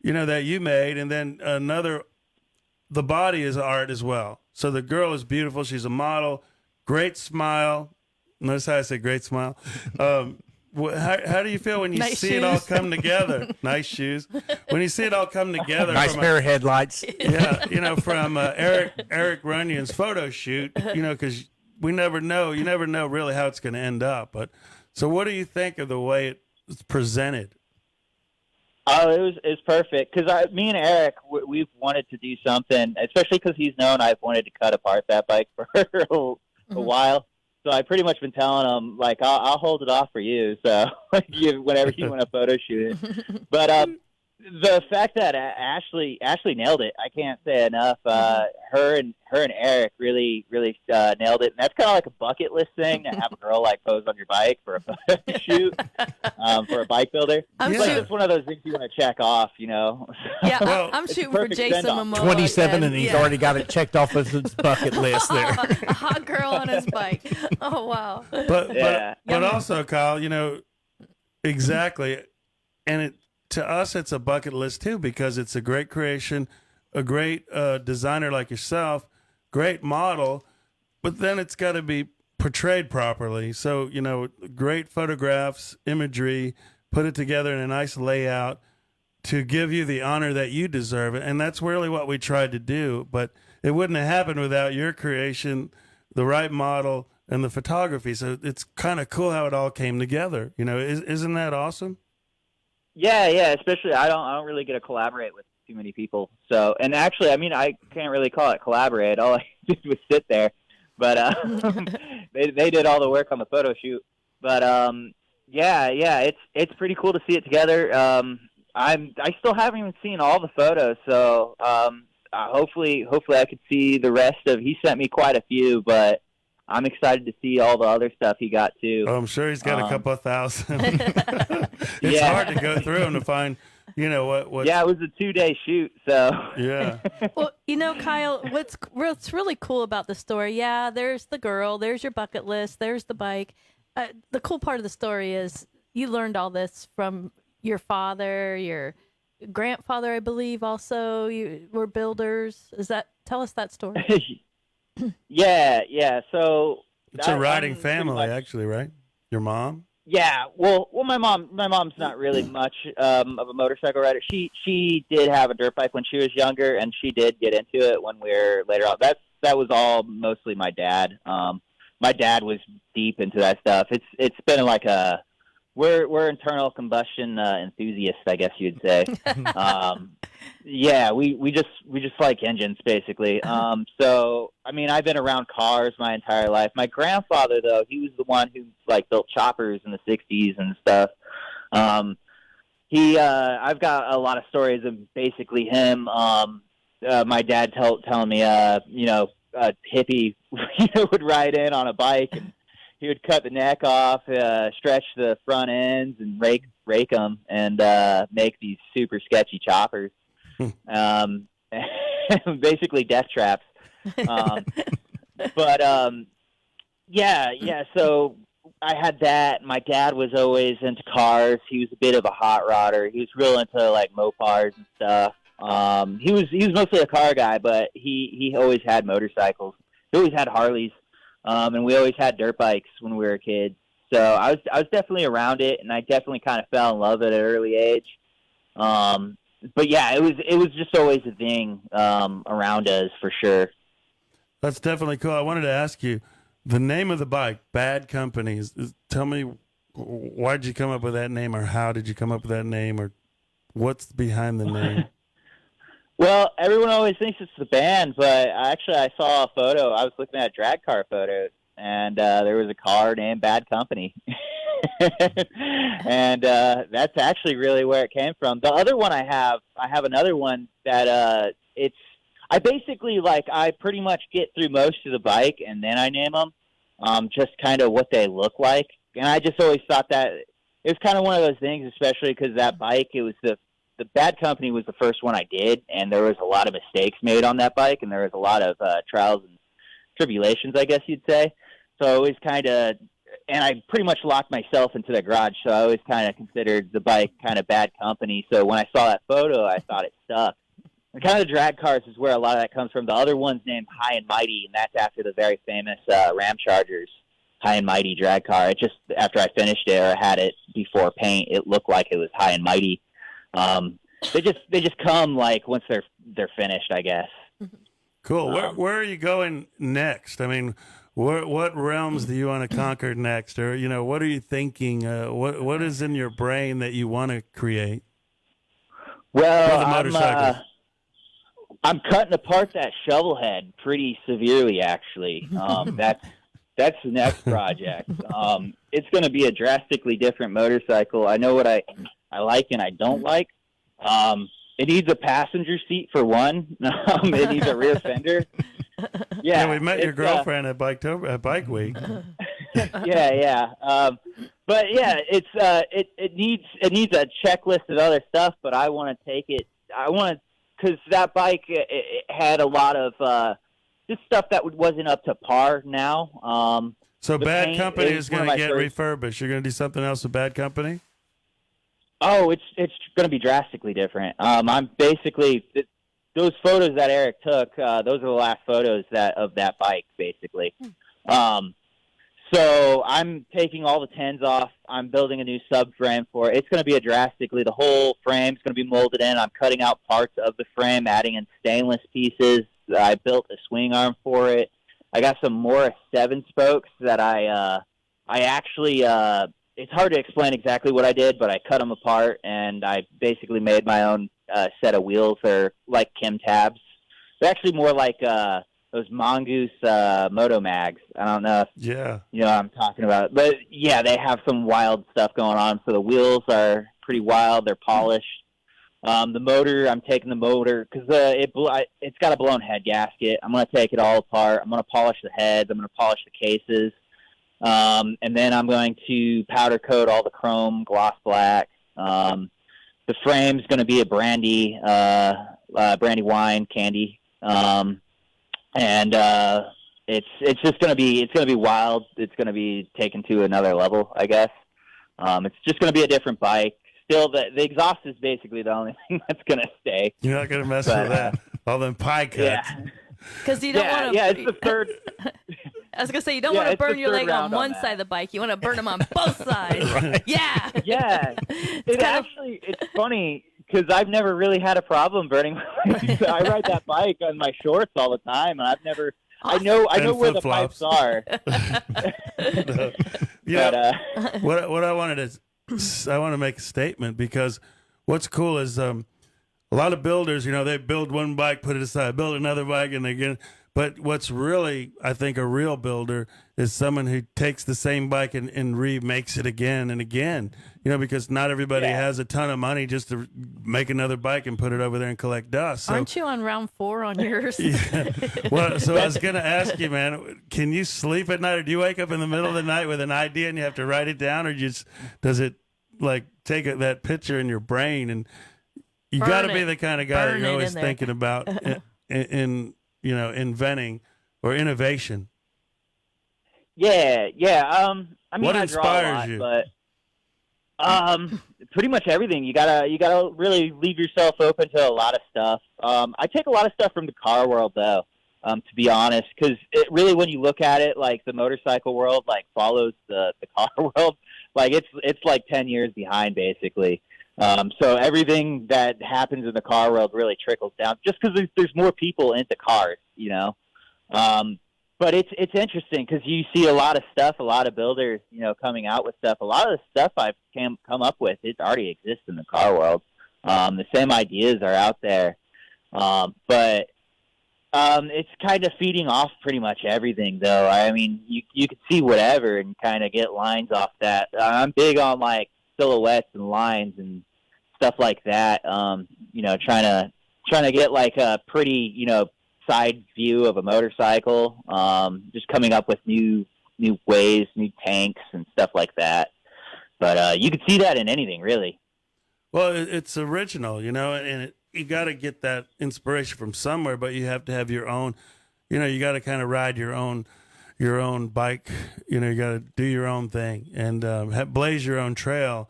that you made, and then the body is art as well. So the girl is beautiful. She's a model, great smile. Notice how I say great smile. How do you feel when you nice see shoes. it all come together? Nice shoes. When you see it all come together. Nice pair of headlights. Yeah, from Eric Runyon's photo shoot, because we never know. You never know really how it's going to end up. But so what do you think of the way it's presented? Oh, it was perfect, because me and Eric, we've wanted to do something, especially because he's known I've wanted to cut apart that bike for a while. So I pretty much been telling him, like, I'll hold it off for you. So whenever you want to photo shoot it. But The fact that Ashley nailed it, I can't say enough. Her and Eric really nailed it, and that's kind of like a bucket list thing to have a girl like pose on your bike for a photo shoot for a bike builder. It's like it's one of those things you want to check off, you know. Yeah, I'm shooting for Jason Momoa. 27, and he's already got it checked off of his bucket list there. A hot girl on his bike. Oh wow! But also, Kyle, you know, exactly, and to us, it's a bucket list too, because it's a great creation, a great designer like yourself, great model, but then it's got to be portrayed properly. So, you know, great photographs, imagery, put it together in a nice layout to give you the honor that you deserve. And that's really what we tried to do. But it wouldn't have happened without your creation, the right model, and the photography. So it's kind of cool how it all came together. You know, isn't that awesome? Yeah, especially I don't really get to collaborate with too many people. So, and actually, I mean, I can't really call it collaborate. All I did was sit there, but they did all the work on the photo shoot. But it's pretty cool to see it together. I still haven't even seen all the photos, so hopefully I could see the rest of. He sent me quite a few, but I'm excited to see all the other stuff he got too. Oh, I'm sure he's got a couple of thousand. It's hard to go through them to find, you know, what. Yeah, it was a 2-day shoot, so. Yeah. Well, you know, Kyle, what's really cool about the story, there's the girl, there's your bucket list, there's the bike. The cool part of the story is you learned all this from your father, your grandfather, I believe, also. You were builders. Tell us that story. Yeah. So it's a riding family, actually, right? Your mom? Yeah. Well, my mom's not really much of a motorcycle rider. She did have a dirt bike when she was younger, and she did get into it when we were later on. That was all mostly my dad. My dad was deep into that stuff. It's been like we're internal combustion enthusiasts, I guess you'd say. Yeah, we just like engines basically. So I mean, I've been around cars my entire life. My grandfather, though, he was the one who like built choppers in the '60s and stuff. I've got a lot of stories of basically him. My dad telling me, a hippie, would ride in on a bike and he would cut the neck off, stretch the front ends, and rake them, and make these super sketchy choppers. Basically death traps. So I had that. My dad was always into cars. He was a bit of a hot rodder. He was real into like Mopars and stuff. He was mostly a car guy, but he always had motorcycles. He always had Harleys. And we always had dirt bikes when we were kids. So I was definitely around it, and I definitely kind of fell in love at an early age. But yeah, it was just always a thing around us for sure. That's definitely cool. I wanted to ask you the name of the bike, Bad Company. Tell me, why did you come up with that name, or how did you come up with that name, or what's behind the name? Well, everyone always thinks it's the band, but actually I saw a photo. I was looking at drag car photos, and there was a car named Bad Company. And that's actually really where it came from. The other one I have another one that I basically, I pretty much get through most of the bike, and then I name them, just kind of what they look like. And I just always thought that it was kind of one of those things, especially because that bike, it was the Bad Company was the first one I did, and there was a lot of mistakes made on that bike, and there was a lot of trials and tribulations, I guess you'd say. So I always kind of, and I pretty much locked myself into the garage, so I always kind of considered the bike kind of Bad Company. So when I saw that photo, I thought it stuck. And kind of the drag cars is where a lot of that comes from. The other one's named High and Mighty, and that's after the very famous Ram Chargers High and Mighty drag car. It just, after I finished it or had it before paint, it looked like it was High and Mighty. They just come like once they're finished, I guess. Cool. Where are you going next? I mean, what realms do you want to conquer next, or what are you thinking? What is in your brain that you want to create? Well, I'm cutting apart that shovel head pretty severely, actually. That's the next project. It's going to be a drastically different motorcycle. I know what I like and I don't like. It needs a passenger seat for one. It needs a rear fender. Yeah, we met your girlfriend at Bike Week. yeah. But yeah, it needs a checklist of other stuff. But I want to take it. Because that bike it had a lot of just stuff that wasn't up to par now. So Bad Company is going to get refurbished. You're going to do something else with Bad Company? Oh, it's going to be drastically different. I'm basically those photos that Eric took. Those are the last photos of that bike, basically. So I'm taking all the tens off. I'm building a new subframe for it. It's going to be the whole frame's going to be molded in. I'm cutting out parts of the frame, adding in stainless pieces. I built a swing arm for it. I got some Morris 7 spokes that I actually, it's hard to explain exactly what I did, but I cut them apart and I basically made my own set of wheels. They're like Kim tabs. They're actually more like those Mongoose Moto Mags. I don't know if you know what I'm talking about. But, yeah, they have some wild stuff going on. So the wheels are pretty wild. They're polished. The motor, I'm taking the motor because it's got a blown head gasket. I'm going to take it all apart. I'm going to polish the heads. I'm going to polish the cases. And then I'm going to powder coat all the chrome, gloss black. The frame's going to be a brandy wine candy. And it's just going to be wild. It's going to be taken to another level, I guess. It's just going to be a different bike. Still, the exhaust is basically the only thing that's going to stay. You're not going to mess with that. All them pie cuts. Because you don't want to. Yeah, it's the third. I was going to say, you don't want to burn your leg on one side of the bike. You want to burn them on both sides. Right. Yeah. Yeah. It's funny because I've never really had a problem burning my legs. I ride that bike on my shorts all the time, and I've never. I know where the pipes are. Yeah. What I wanted is, I want to make a statement because what's cool is a lot of builders, they build one bike, put it aside, build another bike, and again. But what's really, I think, a real builder is someone who takes the same bike and remakes it again and again. Because not everybody has a ton of money just to make another bike and put it over there and collect dust. So, aren't you on round 4 on yours? Yeah. Well, so I was going to ask you, man, can you sleep at night, or do you wake up in the middle of the night with an idea and you have to write it down, or does it like take that picture in your brain, and you got to be the kind of guy that you're always thinking about in inventing or innovation. Yeah. I mean, what I inspires draw a lot, but pretty much everything. You gotta really leave yourself open to a lot of stuff. I take a lot of stuff from the car world, though, to be honest, because it really, when you look at it, like the motorcycle world, like follows the car world. Like it's like 10 years behind, basically. So everything that happens in the car world really trickles down, just because there's more people into cars, But it's interesting because you see a lot of stuff, a lot of builders, coming out with stuff. A lot of the stuff I've come up with, it already exists in the car world. The same ideas are out there, but it's kind of feeding off pretty much everything, though. I mean, you could see whatever and kind of get lines off that. I'm big on like silhouettes and lines and stuff like that. Trying to get like a pretty, side view of a motorcycle. Just coming up with new ways, new tanks and stuff like that. But you could see that in anything, really. Well, it's original, and you got to get that inspiration from somewhere, but you have to have your own. You got to kind of ride your own bike. You got to do your own thing and blaze your own trail.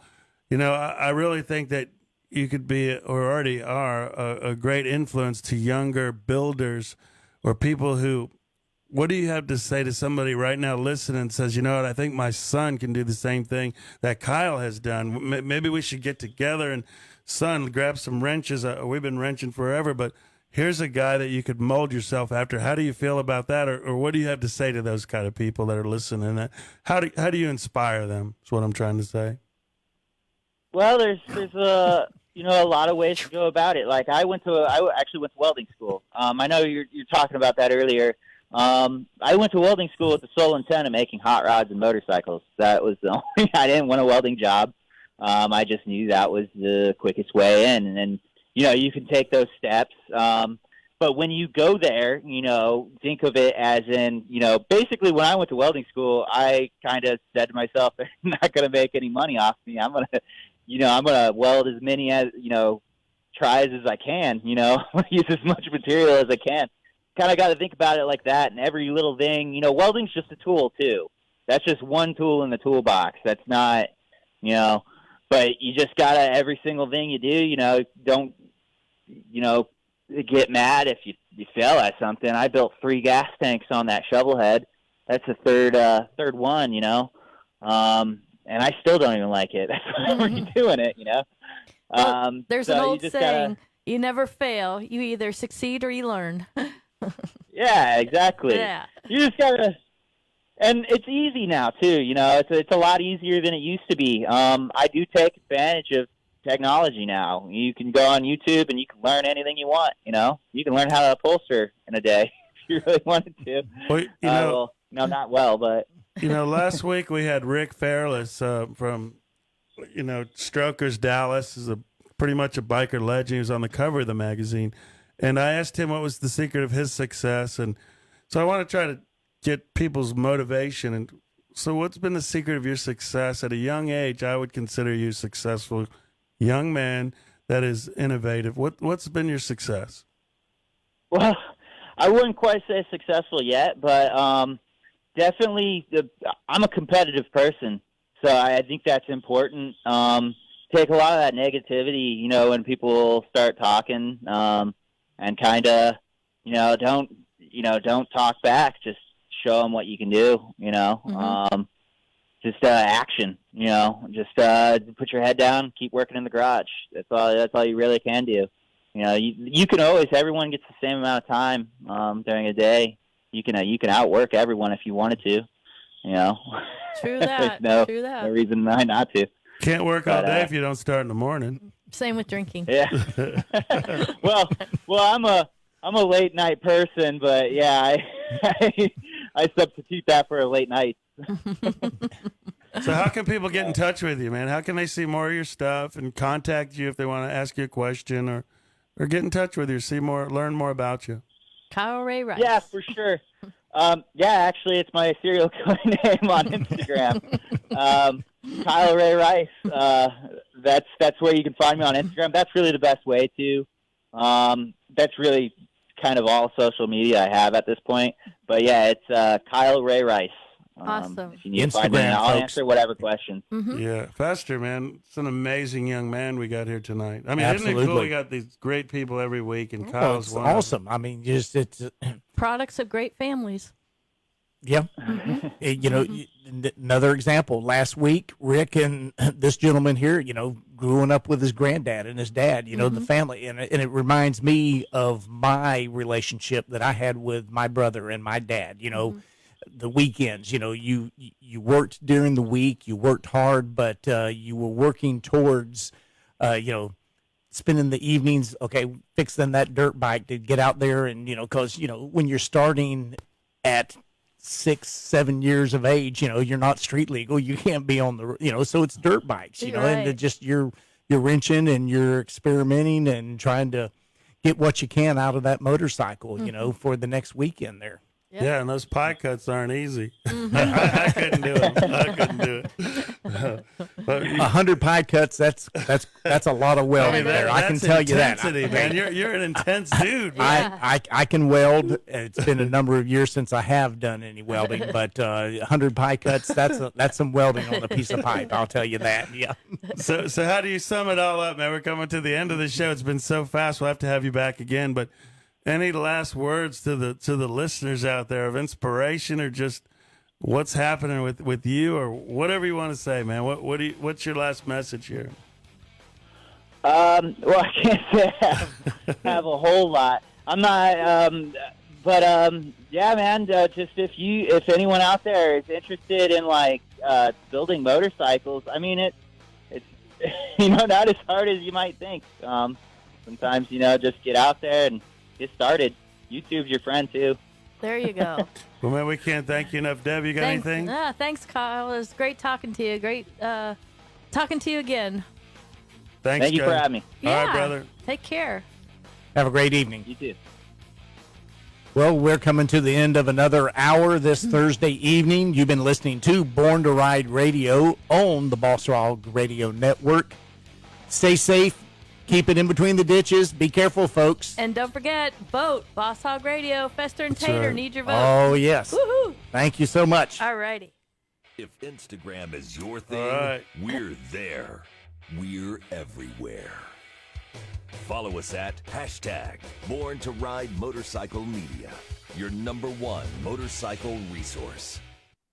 I really think that you could be, or already are, a great influence to younger builders or people who. What do you have to say to somebody right now listening and says, what, I think my son can do the same thing that Kyle has done. Maybe we should get together and, son, grab some wrenches. We've been wrenching forever, but here's a guy that you could mold yourself after. How do you feel about that? Or what do you have to say to those kind of people that are listening? How do you inspire them? Is what I'm trying to say. Well, there's a lot of ways to go about it. Like I actually went to welding school. I know you're talking about that earlier. I went to welding school with the sole intent of making hot rods and motorcycles. That was the only. I didn't want a welding job. I just knew that was the quickest way in. And then, you can take those steps. But when you go there, think of it as in, basically when I went to welding school, I kind of said to myself, they're not going to make any money off me. I'm going to weld as many tries as I can, use as much material as I can. Kind of got to think about it like that. And every little thing, welding's just a tool too. That's just one tool in the toolbox. That's not, but you just got to, every single thing you do, don't, get mad if you fail at something. I built 3 gas tanks on that shovel head. That's the third one, and I still don't even like it. That's why I'm redoing it, Well, there's an old saying, gotta, you never fail. You either succeed or you learn. Yeah, exactly. Yeah. You just gotta, and it's easy now too. It's a lot easier than it used to be. I do take advantage of technology now. You can go on YouTube and you can learn anything you want. You can learn how to upholster in a day if you really wanted to. Well, not well, but last week we had Rick Fairless from Strokers Dallas, is pretty much a biker legend. He was on the cover of the magazine, and I asked him what was the secret of his success, and so I want to try to get people's motivation. And so, what's been the secret of your success at a young age? I would consider you successful young man that is innovative. What's been your success? Well, I wouldn't quite say successful yet, but definitely I'm a competitive person, so I think that's important. Take a lot of that negativity, when people start talking, and kind of, don't talk back. Just show them what you can do. Just action. Just put your head down, keep working in the garage. That's all you really can do. You can always. Everyone gets the same amount of time during a day. You can outwork everyone if you wanted to. True that. There's True that. no reason why not to. Can't work all day if you don't start in the morning. Same with drinking. Yeah. well, I'm a late night person, but yeah, I substitute that for a late night. So how can people get in touch with you, man? How can they see more of your stuff and contact you if they want to ask you a question or get in touch with you, learn more about you? Kyle Ray Rice. Yeah, for sure. Actually, it's my serial killer name on Instagram. Kyle Ray Rice. That's where you can find me on Instagram. That's really the best way to. That's really kind of all social media I have at this point. But yeah, it's Kyle Ray Rice. Awesome. If you need Instagram, to find me, I'll folks. answer whatever questions. Mm-hmm. Yeah, Fester, man, it's an amazing young man we got here tonight. I mean, isn't it cool? Absolutely. We got these great people every week, and Well, Kyle's it's one. of them. awesome. I mean, just it's Products of great families. yeah. Another example. Last week, Rick and this gentleman here, growing up with his granddad and his dad, the family, and it reminds me of my relationship that I had with my brother and my dad. The weekends, you worked during the week, you worked hard, but you were working towards, spending the evenings, fixing that dirt bike to get out there and, because, when you're starting at 6-7 years of age, you're not street legal, you can't be on the, so it's dirt bikes, Right. and it just you're wrenching and you're experimenting and trying to get what you can out of that motorcycle, for the next weekend there. Yep. Yeah, and those pie cuts aren't easy. I couldn't do it. But 100 pie cuts, that's a lot of welding there. I can tell you that. Intensity, man. You're an intense dude, man. I can weld. It's been a number of years since I have done any welding, but 100 pie cuts, that's some welding on a piece of pipe. I'll tell you that. Yeah. So how do you sum it all up, man? We're coming to the end of the show. It's been so fast. We'll have to have you back again. But any last words to the listeners out there of inspiration, or just what's happening with you, or whatever you want to say, man? What's your last message here? Well, I can't say I have a whole lot. I'm not, yeah, man. Just if anyone out there is interested in building motorcycles, I mean it's not as hard as you might think. Sometimes just get out there and get started. YouTube's your friend too. There you go. Well, man, we can't thank you enough. Deb, you got anything? Thanks, Kyle. It was great talking to you. Great talking to you again. Thanks, Thank you for guys. having me. All Yeah. right, brother. Take care. Have a great evening. You too. Well, we're coming to the end of another hour this Thursday evening. You've been listening to Born to Ride Radio on the Boss Hogg Radio Network. Stay safe. Keep it in between the ditches. Be careful, folks. And don't forget, vote. Boss Hogg Radio, Fester and That's Tater right. need your vote. Oh, yes. Woohoo. Thank you so much. All righty. If Instagram is your thing, All right. we're there. We're everywhere. Follow us at #Born to Ride Motorcycle Media, your #1 motorcycle resource.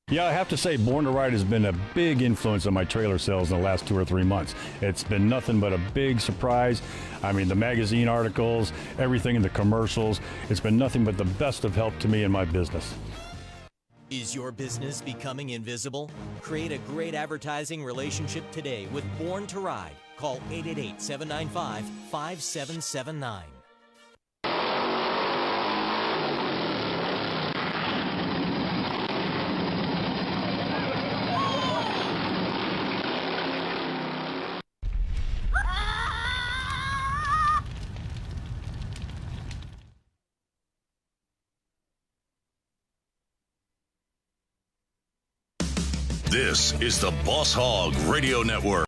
Yeah, I have to say, Born to Ride has been a big influence on my trailer sales in the last 2 or 3 months. It's been nothing but a big surprise. I mean, the magazine articles, everything in the commercials, it's been nothing but the best of help to me in my business. Is your business becoming invisible? Create a great advertising relationship today with Born to Ride. Call 888-795-5779. This is the Boss Hogg Radio Network.